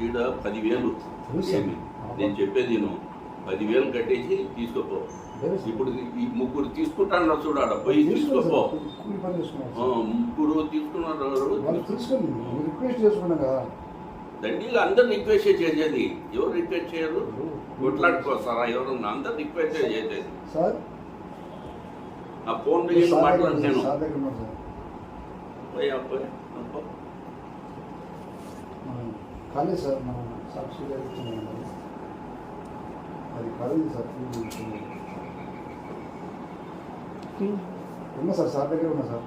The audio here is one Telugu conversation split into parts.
ఈడ 10,000 ఏమి నేను చెప్పేది నేను 10,000 కట్టేసి తీసుకోపో. ఇప్పుడు ఈ ముగ్గురు తీసుకుంటాను చూడాడ పోయి తీసుకోపో. ముగ్గురు తీసుకున్నారు దండిగా అందరు రిక్వెస్ట్ చేసేది. ఎవరు రిక్వెస్ట్ చేయరు? కొట్లాడుకోస్తారా ఎవరు? అందరు రిక్వెస్ట్ చేసేది. ఆ ఫోన్ మాట్లాడు నేను కాలేదు సార్ మన సాక్షి గారు అది కాలేదు సార్ ఉన్నా సార్ సార్ దగ్గర ఉన్నా సార్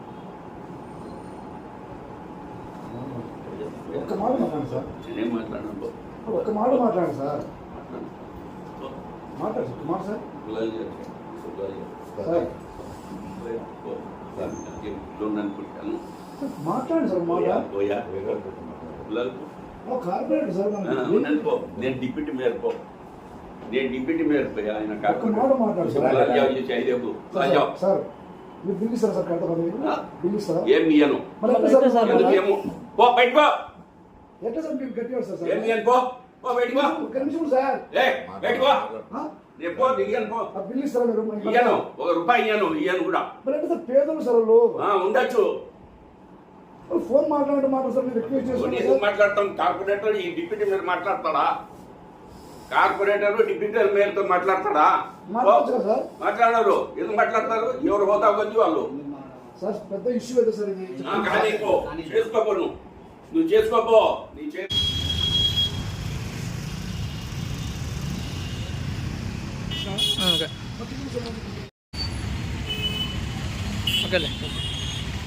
ఒక్క మాట మాట్లాడండి సార్. ఒక్క మాట మాట్లాడండి సార్. మాట్లాడు మాట సార్. మాట్లాడండి సార్. కార్పొరేటర్ సార్ నేను డిప్యూటీ మేయర్ పో. నేను డిప్యూటీ మేయర్ పోయా. ఆయన మాట్లాడు సార్. మీరు బిల్ ఇస్తారా సార్? కడతా బిల్ ఇస్తారా? ఏం ఇయ్యను. ఎందుకేమో పో బయటకో. ఎట్లా సార్ మీరు గట్టిగా సార్? ఏం ఇయ్యను పో. పో బయటకో. ఒక్క నిమిషం సార్. బయటకో. నేను పో ఇయ్యను పో. బిల్ ఇస్తారా మీరు? ఇయ్యను. ₹1 ఇయ్యను కూడా. మరి అంటే సార్ పేదలు సార్ వాళ్ళు ఉండొచ్చు. ఫోన్ మాట్లాడండి మాట సార్. మీరు రిక్వెస్ట్ చేస్తున్నారు. మాట్లాడతాం. కార్పొరేటర్ ఈ డిప్యూటీ మేయర్ మాట్లాడతాడా? కార్పొరేటర్ డిప్యూటీ మేయర్తో మాట్లాడతాడా? మాట్లాడరు. ఎందుకు మాట్లాడతారు? ఎవరు హోదా కొద్ది వాళ్ళు. సార్ పెద్ద ఇష్యూ అయితే సార్ ఇది. కానీ చేసుకోపో. నువ్వు చేసుకోపో. నీ ఓకే.